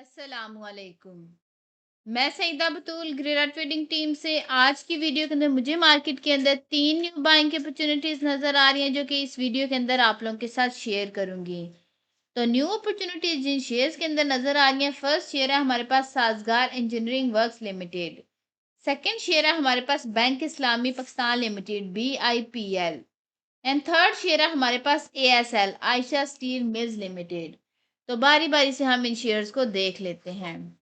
अस्सलामुअलैकुम। मैं सईदा बतूल ग्रेरा trading team से आज की वीडियो के अंदर मुझे मार्केट के अंदर 3 न्यू बाइंग की अपॉर्चुनिटीज नज़र आ रही हैं जो कि इस वीडियो के अंदर आप लोगों के साथ शेयर करूंगी। तो न्यू अपॉर्चुनिटीज जिन शेयर्स के अंदर नज़र आ रही हैं, फर्स्ट शेयर है हमारे पास Sazgar engineering works limited. Second share है हमारे पास bank Islami Pakistan limited BIPL। And third share है हमारे पास ASL Ayesha steel mills limited. तो बारी बारी से हम इन शेयर्स को देख लेते हैं।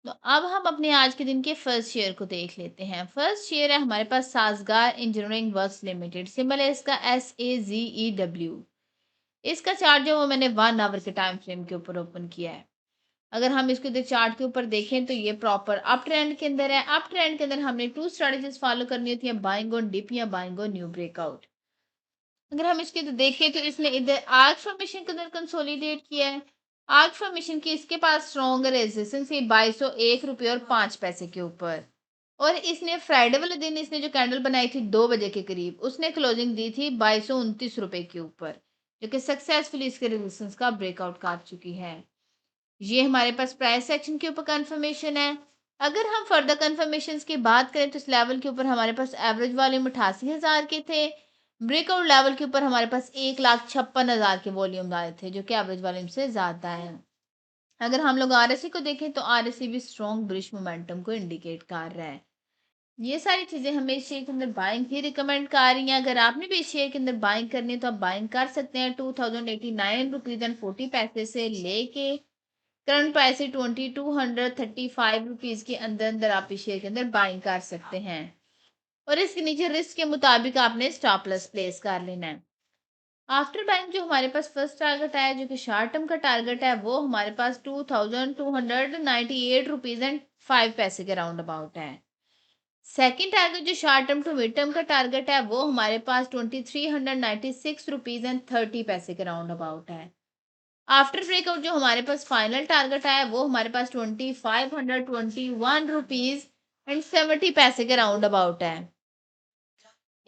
तो अब हम अपने आज के दिन के फर्स्ट शेयर को देख लेते हैं। फर्स्ट शेयर है हमारे पास Sazgar engineering works limited, symbol है इसका SAZEW। इसका चार्ट जो वो मैंने 1 आवर के टाइम फ्रेम के ऊपर ओपन किया है। अगर हम इसको इधर चार्ट के ऊपर देखें तो ये प्रॉपर अप ट्रेंड के अंदर है। अप ट्रेंड के अंदर हमने टू स्ट्रेटजीज फॉलो करनी होती है, बाइंग ऑन डिप या बाइंग ऑन न्यू ब्रेकआउट। अगर हम इसके इधर देखें तो इसने इधर आर्क फॉर्मेशन के अंदर कंसोलिडेट किया है। आर्क फॉर्मेशन की इसके पास स्ट्रॉन्ग रेजिस्टेंस है 2201 रुपये और 5 पैसे के ऊपर। और इसने फ्राइडे वाले दिन इसने जो कैंडल बनाई थी 2 बजे के करीब, उसने क्लोजिंग दी थी 2229 रुपये के ऊपर, जो कि सक्सेसफुली इसके रेजिस्टेंस का ब्रेकआउट काट चुकी है। ये हमारे पास प्राइस सेक्शन के ऊपर कंफर्मेशन है। अगर हम फर्दर कंफर्मेशन की बात करें तो इस लेवल के ऊपर हमारे पास एवरेज वॉल्यूम 88,000 के थे। ब्रेकआउट लेवल के ऊपर हमारे पास 1,56,000 के वॉल्यूम आए थे, जो कि एवरेज वॉल्यूम से ज़्यादा है। अगर हम लोग RSI को देखें तो RSI भी स्ट्रॉन्ग बुलिश मोमेंटम को इंडिकेट कर रहा है। ये सारी चीज़ें हमें इस शेयर के अंदर बाइंग ही रिकमेंड कर रही हैं। अगर आपने भी इस शेयर के अंदर बाइंग करनी है तो आप बाइंग कर सकते हैं 2089 रुपीज़ एंड 40 पैसे से लेके करंट प्राइस है 2235 रुपीज़ के अंदर अंदर आप इस शेयर के अंदर बाइंग कर सकते हैं। और इसके नीचे रिस्क के मुताबिक आपने स्टॉप लॉस प्लेस कर लेना है। आफ्टर बाइंग जो हमारे पास फर्स्ट टारगेट आया, जो कि शॉर्ट टर्म का टारगेट है, वो हमारे पास 2298 रुपीज़ एंड 5 पैसे के राउंड अबाउट है। सेकेंड टारगेट जो short term to mid term का टारगेट है, वो हमारे पास 2396 रुपीज़ एंड 30 पैसे के राउंड अबाउट है। आफ्टर ब्रेकआउट जो हमारे पास फाइनल टारगेट आया, वो हमारे पास 2521 रुपीज़ एंड 70 पैसे के राउंड अबाउट है।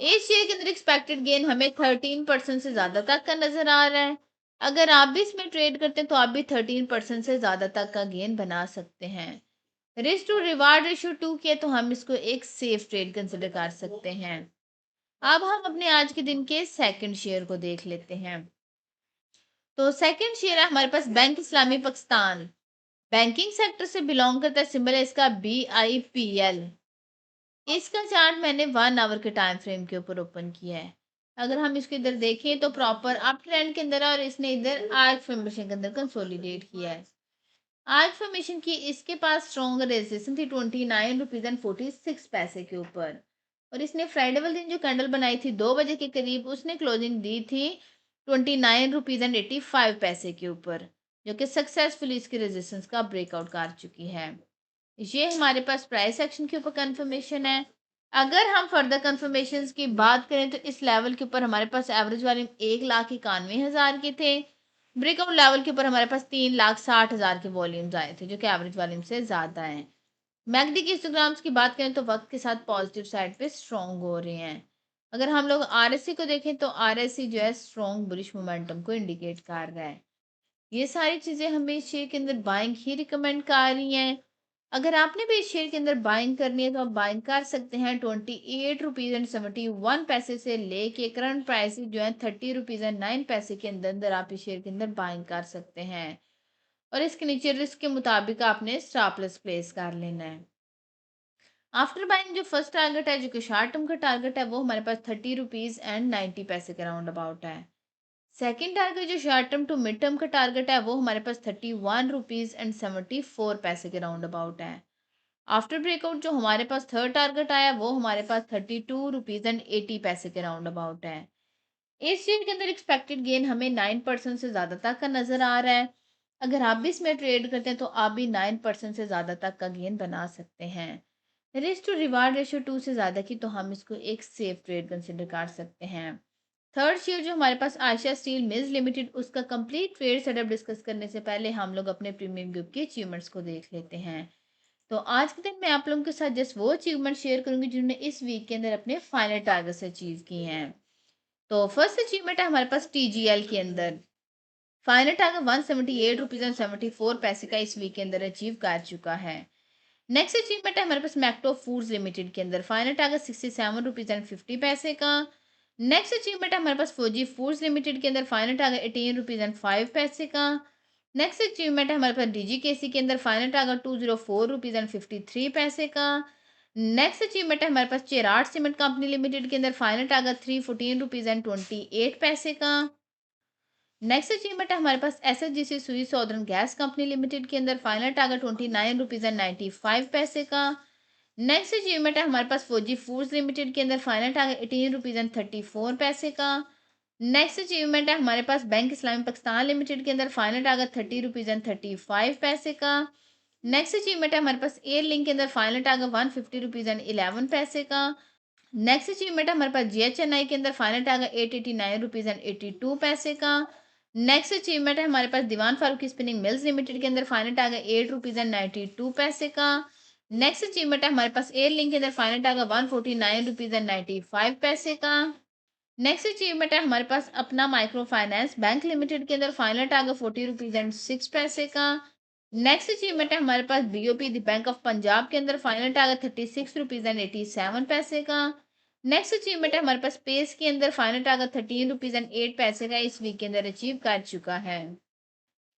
इस शेयर के अंदर एक्सपेक्टेड गेन हमें 13% से ज़्यादा तक का नज़र आ रहा है। अगर आप भी इसमें ट्रेड करते हैं तो आप भी 13% से ज़्यादा तक का गेन बना सकते हैं। रिस्क टू रिवार्ड रेशियो 2 किया तो हम इसको एक सेफ ट्रेड कंसिडर कर सकते हैं। अब हम अपने आज के दिन के सेकंड शेयर को देख लेते हैं। तो सेकंड शेयर है हमारे पास bank Islami Pakistan. Banking sector से बिलोंग करता है, सिंबल है इसका BIPL। इसका चार्ट मैंने 1 आवर के टाइम फ्रेम के ऊपर ओपन किया है। अगर हम इसको इधर देखें तो प्रॉपर अप ट्रेंड के अंदर है और इसने इधर आर्क फॉर्मेशन के अंदर कंसोलिडेट किया है। आर्क फॉर्मेशन की इसके पास स्ट्रॉन्ग रेजिस्टेंस थी 29 रुपीज़ एंड 46 पैसे के ऊपर। और इसने फ्राइडे वाले दिन जो कैंडल बनाई थी 2 बजे के करीब, उसने क्लोजिंग दी थी 29 रुपीज़ एंड 85 पैसे के ऊपर, जो कि सक्सेसफुली इसके रेजिस्टेंस का ब्रेकआउट कर चुकी है। ये हमारे पास प्राइस एक्शन के ऊपर कंफर्मेशन है। अगर हम फर्दर कंफर्मेशन की बात करें तो इस लेवल के ऊपर हमारे पास एवरेज वॉल्यूम 1,91,000 के थे। ब्रेकआउट लेवल के ऊपर हमारे पास 3,60,000 के वॉल्यूम्स आए थे, जो कि एवरेज वॉल्यूम से ज़्यादा हैं। मैकडी की हिस्टोग्राम्स की बात करें तो वक्त के साथ पॉजिटिव साइड पे स्ट्रॉन्ग हो रहे हैं। अगर हम लोग RSI को देखें तो RSI जो है स्ट्रॉन्ग बुलिश मोमेंटम को इंडिकेट कर रहा है। ये सारी चीज़ें हमें इस शेयर के अंदर बाइंग ही रिकमेंड कर रही हैं। अगर आपने भी इस शेयर के अंदर बाइंग करनी है तो आप बाइंग कर सकते हैं 28 रुपीज़ एंड 71 पैसे से लेके करंट प्राइस जो है 30 रुपीज़ एंड 9 पैसे के अंदर अंदर आप इस शेयर के अंदर बाइंग कर सकते हैं। और इसके नीचे रिस्क के मुताबिक आपने स्टॉप लॉस प्लेस कर लेना है। आफ्टर बाइंग जो फर्स्ट टारगेट है, जो कि शॉर्ट टर्म का टारगेट है, वो हमारे पास 30 रुपीज़ एंड 90 पैसे के राउंड अबाउट है। सेकेंड टारगेट जो short term to mid term का टारगेट है, वो हमारे पास 31 रुपीज़ एंड 74 पैसे के राउंड अबाउट है। आफ्टर ब्रेकआउट जो हमारे पास थर्ड टारगेट आया, वो हमारे पास 32 रुपीज़ एंड 80 पैसे के राउंड अबाउट है। इस शेयर के अंदर एक्सपेक्टेड गेन हमें 9% से ज़्यादा तक का नज़र आ रहा है। अगर आप भी इसमें ट्रेड करते हैं तो आप भी 9% से ज़्यादा तक का गेन बना सकते हैं। रिस्क टू रिवार्ड रेशियो 2 से ज़्यादा की तो हम इसको एक सेफ ट्रेड कंसिडर कर सकते हैं। थर्ड शेयर जो हमारे पास आयशा स्टील मिल्स लिमिटेड, उसका कंप्लीट ट्रेड सेटअप डिस्कस करने से पहले हम लोग अपने प्रीमियम ग्रुप की अचीवमेंट्स को देख लेते हैं। तो आज के दिन मैं आप लोगों के साथ जस्ट वो अचीवमेंट शेयर करूंगी जिन्होंने इस वीक के अंदर अपने फाइनल टारगेट्स अचीव किए हैं। तो फर्स्ट अचीवमेंट है हमारे पास TGL के अंदर। फाइनल टारगेट 178 रुपीज़ एंड 74 पैसे का इस वीक के अंदर अचीव कर चुका है। नेक्स्ट अचीवमेंट है हमारे पास मैक्टो फूड्स लिमिटेड के अंदर, फाइनल टारगेट 67 रुपीज़ एंड 50 पैसे का। नेक्स्ट अचीवमेंट है हमारे पास फौजी फूड्स लिमिटेड के अंदर, फाइनल टारगेट 18 रुपीज़ एंड 5 पैसे का। नेक्स्ट अचीवमेंट है हमारे पास डीजीकेसी के अंदर, फाइनल टारगेट 204 रुपीज़ एंड 53 पैसे का। नेक्स्ट अचीवमेंट है हमारे पास चेराट सीमेंट कंपनी लिमिटेड के अंदर, फाइनल टारगेट 314 रुपीज़ एंड 28 पैसे का। नेक्स्ट अचीवमेंट है हमारे पास एसएचजीसी सुई सौदर्न गैस कंपनी लिमिटेड के अंदर, फाइनल टारगेट 29 रुपीज़ एंड 95 पैसे का। नेक्स्ट अचीवमेंट है हमारे पास फौजी फूड्स लिमिटेड के अंदर, फाइनल टारगेट 18 रुपीज़ एंड 34 पैसे का। नेक्स्ट अचीवमेंट है हमारे पास बैंक इस्लामी पाकिस्तान लिमिटेड के अंदर, फाइनल टारगेट 30 रुपीज़ एंड 35 पैसे का। नेक्स्ट अचीवमेंट है हमारे पास एयर लिंक के अंदर, फाइनल टारगेट 150 रुपीज़ एंड 11 पैसे का। नेक्स्ट अचीवमेंट है हमारे पास जीएचएनआई के अंदर, फाइनल टारगेट 889 रुपीज़ एंड 82 पैसे का। नेक्स्ट अचीवमेंट है हमारे पास दीवान फारूकी स्पिनिंग मिल्स लिमिटेड के अंदर, फाइनल टारगेट 8 रुपीज़ एंड 92 पैसे का। नेक्स्ट अचीवमेंट है हमारे पास एयर लिंक के अंदर, फाइनल टारगेट 149 रुपीज़ एंड 95 पैसे का। नेक्स्ट अचीवमेंट है हमारे पास अपना माइक्रो फाइनेंस बैंक लिमिटेड के अंदर, फाइनल टारगेट 40 रुपीज़ एंड 6 पैसे का। नेक्स्ट अचीवमेंट है हमारे पास BOP the bank of Punjab के अंदर, फाइनल टारगेट 36 रुपीज़ एंड 87 पैसे का। नेक्स्ट अचीवमेंट है हमारे पास पेस के अंदर, फाइनल टारगेट 13 रुपीज़ एंड 8 पैसे का इस वीक के अंदर अचीव कर चुका है।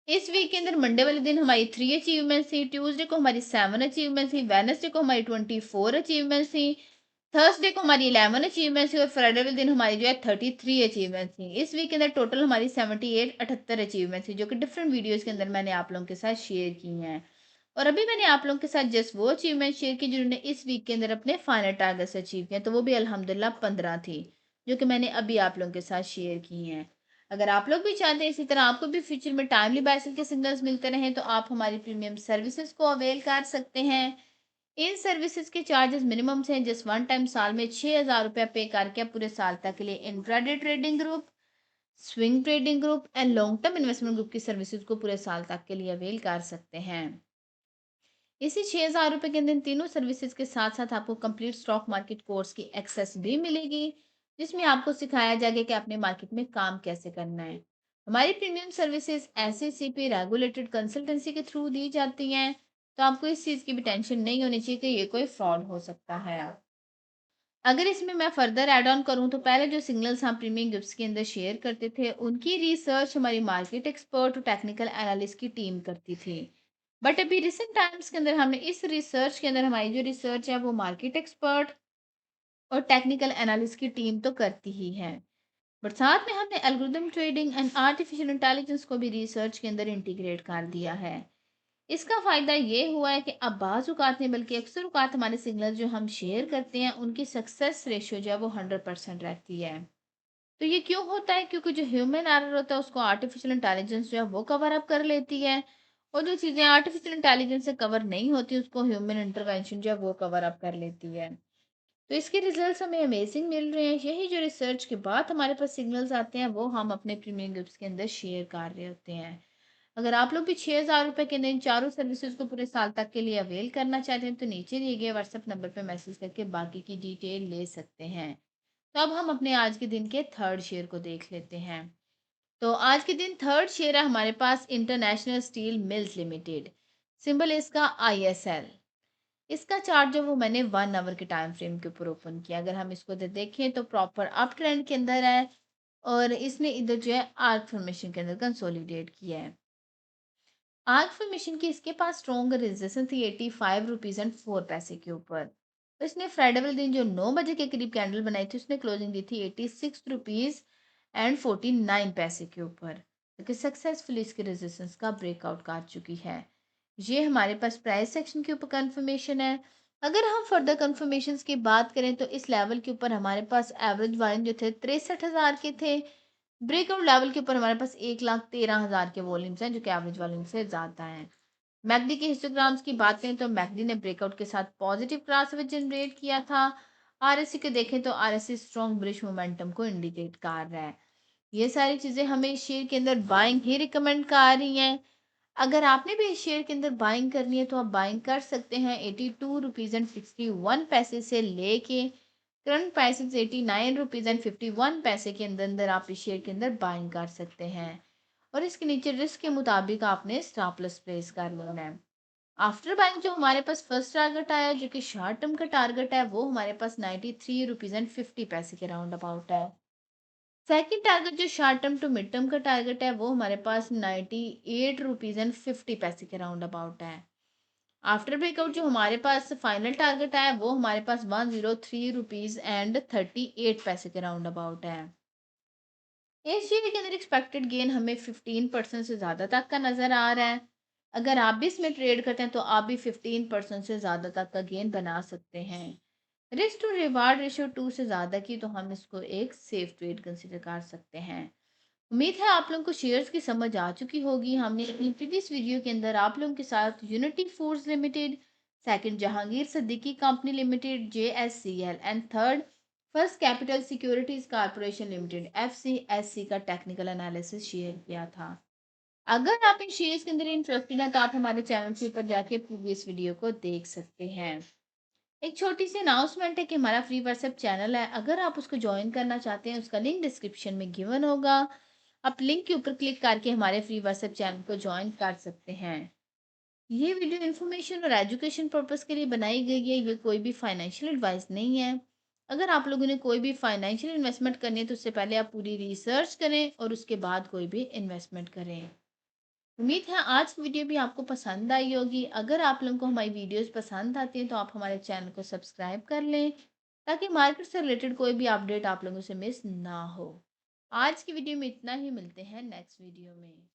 इस वीक के अंदर मंडे वाले दिन हमारी 3 अचीवमेंट थी, ट्यूसडे को हमारी 7 अचीवमेंट थी, वेडनेसडे को हमारी 24 अचीवमेंट थी, थर्सडे को हमारी 11 अचीवमेंट थी और फ्राइडे वाले दिन हमारी जो है 33 अचीवमेंट थी। इस वीक के अंदर टोटल हमारी 78 अचीवमेंट थी, जो कि डिफरेंट वीडियोज़ के अंदर मैंने आप लोगों के साथ शेयर की हैं। और अभी मैंने आप लोगों के साथ जस्ट वो अचीवमेंट शेयर की जिन्होंने इस वीक के अंदर अपने फाइनल टारगेट्स अचीव किए, तो वो भी अल्हम्दुलिल्लाह 15 थी, जो कि मैंने अभी आप लोगों के साथ शेयर की हैं। अगर आप लोग भी चाहते हैं इसी तरह आपको भी फ्यूचर में टाइमली बाइसिकल के सिग्नल्स मिलते रहें, तो आप हमारी प्रीमियम सर्विसेज को अवेल कर सकते हैं। इन सर्विसेज के चार्जेस मिनिमम हैं, जस्ट वन टाइम साल में 6,000 रुपया पे करके आप पूरे साल तक के लिए intraday trading group, swing trading group and long term investment group की सर्विसेज को पूरे साल तक के लिए अवेल कर सकते हैं। इसी 6,000 रुपये के अंदर इन तीनों सर्विसेज के साथ साथ आपको कंप्लीट स्टॉक मार्केट कोर्स की एक्सेस भी मिलेगी, जिसमें आपको सिखाया जाएगा कि अपने मार्केट में काम कैसे करना है। हमारी प्रीमियम सर्विसेज एसएसीपी रेगुलेटेड कंसल्टेंसी के थ्रू दी जाती हैं, तो आपको इस चीज़ की भी टेंशन नहीं होनी चाहिए कि ये कोई फ्रॉड हो सकता है। अगर इसमें मैं फर्दर ऐड ऑन करूं, तो पहले जो सिग्नल्स हम प्रीमियम गिफ्ट्स के अंदर शेयर करते थे, उनकी रिसर्च हमारी मार्केट एक्सपर्ट और टेक्निकल एनालिस्ट की टीम करती थी। बट अभी रिसेंट टाइम्स के अंदर हमने इस रिसर्च के अंदर हमारी जो रिसर्च है वो मार्केट एक्सपर्ट और टेक्निकल एनालिस्ट की टीम तो करती ही है, बट साथ में हमने algorithm trading and artificial intelligence को भी रिसर्च के अंदर इंटीग्रेट कर दिया है। इसका फ़ायदा ये हुआ है कि अब बाज़ औक़ात नहीं बल्कि अक्सर औक़ात हमारे सिग्नल जो हम शेयर करते हैं उनकी सक्सेस रेशियो जो है वो 100% रहती है। तो ये क्यों होता है? क्योंकि जो ह्यूमन एरर होता है उसको आर्टिफिशियल इंटेलिजेंस जो है वो कवर अप कर लेती है, और जो चीज़ें आर्टिफिशियल इंटेलिजेंस से कवर नहीं होती उसको ह्यूमन इंटरवेंशन जो है वो कवर अप कर लेती है। तो इसके रिजल्ट्स हमें अमेजिंग मिल रहे हैं। यही जो रिसर्च के बाद हमारे पास सिग्नल्स आते हैं वो हम अपने प्रीमियम ग्रुप्स के अंदर शेयर कर रहे होते हैं। अगर आप लोग भी 6,000 रुपये के अंदर इन चारों सर्विसेज को पूरे साल तक के लिए अवेल करना चाहते हैं, तो नीचे दिए गए व्हाट्सएप नंबर पर मैसेज करके बाकी की डिटेल ले सकते हैं। तो अब हम अपने आज के दिन के थर्ड शेयर को देख लेते हैं। तो आज के दिन थर्ड शेयर है हमारे पास international steel mills limited, symbol इसका ISL। इसका चार्ट जो वो मैंने 1 आवर के टाइम फ्रेम के ऊपर ओपन किया। अगर हम इसको देखें तो प्रॉपर अप ट्रेंड के अंदर है, और इसने इधर जो है आर्क फॉर्मेशन के अंदर कंसोलिडेट किया है। आर्क फॉर्मेशन की इसके पास स्ट्रॉन्ग रेजिस्टेंस थी 85 रुपीज़ एंड 4 पैसे के ऊपर। तो इसने फ्राइडे वाले दिन जो 9 बजे के करीब कैंडल बनाई थी उसने क्लोजिंग दी थी 86 रुपीज़ एंड 49 पैसे के ऊपर, क्योंकि सक्सेसफुली इसके रेजिस्टेंस का ब्रेकआउट कर चुकी है। ये हमारे पास प्राइस सेक्शन के ऊपर कंफर्मेशन है। अगर हम फर्दर कंफर्मेशंस की बात करें तो इस लेवल के ऊपर हमारे पास एवरेज वॉल्यूम जो थे 63,000 के थे। ब्रेकआउट लेवल के ऊपर हमारे पास 1,13,000 के वॉल्यूम्स हैं, जो कि एवरेज वॉल्यूम से ज़्यादा हैं। मैकडी के हिस्टोग्राम्स की बात करें तो मैकडी ने ब्रेकआउट के साथ पॉजिटिव क्रॉसओवर जनरेट किया था। आरएससी को देखें तो आरएससी स्ट्रॉन्ग बुलिश मोमेंटम को इंडिकेट कर रहा है। ये सारी चीज़ें हमें इस शेयर के अंदर बाइंग ही रिकमेंड कर रही हैं। अगर आपने भी इस शेयर के अंदर बाइंग करनी है तो आप बाइंग कर सकते हैं 82 रुपीज़ एंड 61 पैसे से लेके करंट प्राइसेस 89 रुपीज़ एंड 51 पैसे के अंदर अंदर आप इस शेयर के अंदर बाइंग कर सकते हैं। और इसके नीचे रिस्क के मुताबिक आपने स्टॉप लॉस प्लेस कर लेना है। आफ्टर बाइंग जो हमारे पास फर्स्ट टारगेट आया जो कि शॉर्ट टर्म का टारगेट है वो हमारे पास 93 रुपीज़ एंड 50 पैसे के राउंड अबाउट है। सेकंड टारगेट जो short term to mid term का टारगेट है वो हमारे पास 98 रुपीज़ एंड 50 पैसे के राउंड अबाउट है। आफ्टर ब्रेकआउट जो हमारे पास फाइनल टारगेट है वो हमारे पास 103 रुपीज़ एंड 38 पैसे के राउंड अबाउट है। इस जीवी के अंदर एक्सपेक्टेड गेन हमें 15% से ज़्यादा तक का नज़र आ रहा है। अगर आप भी इसमें ट्रेड करते हैं तो आप भी 15% से ज़्यादा तक का गेन बना सकते हैं। रिस्क टू रिवार्ड रेशियो 2 से ज़्यादा की तो हम इसको एक सेफ ट्रेड कंसिडर कर सकते हैं। उम्मीद है आप लोगों को शेयर्स की समझ आ चुकी होगी। हमने अपनी प्रीवियस वीडियो के अंदर आप लोगों के साथ unity foods limited, second Jahangir Siddiqui company limited JSCL and third first capital securities corporation limited FCSC का टेक्निकल एनालिसिस शेयर किया था। अगर आप इन शेयर्स के अंदर इंटरेस्टेड हैं तो आप हमारे चैनल के ऊपर जाके प्रीवियस वीडियो को देख सकते हैं। एक छोटी सी अनाउंसमेंट है कि हमारा फ्री व्हाट्सएप चैनल है, अगर आप उसको ज्वाइन करना चाहते हैं उसका लिंक डिस्क्रिप्शन में गिवन होगा। आप लिंक के ऊपर क्लिक करके हमारे फ्री व्हाट्सएप चैनल को ज्वाइन कर सकते हैं। ये वीडियो इन्फॉर्मेशन और एजुकेशन पर्पस के लिए बनाई गई है, ये कोई भी फाइनेंशियल एडवाइस नहीं है। अगर आप लोगों ने कोई भी फाइनेंशियल इन्वेस्टमेंट करनी है तो उससे पहले आप पूरी रिसर्च करें और उसके बाद कोई भी इन्वेस्टमेंट करें। उम्मीद है आज की वीडियो भी आपको पसंद आई होगी। अगर आप लोगों को हमारी वीडियोस पसंद आती हैं तो आप हमारे चैनल को सब्सक्राइब कर लें ताकि मार्केट से रिलेटेड कोई भी अपडेट आप लोगों से मिस ना हो। आज की वीडियो में इतना ही, मिलते हैं नेक्स्ट वीडियो में।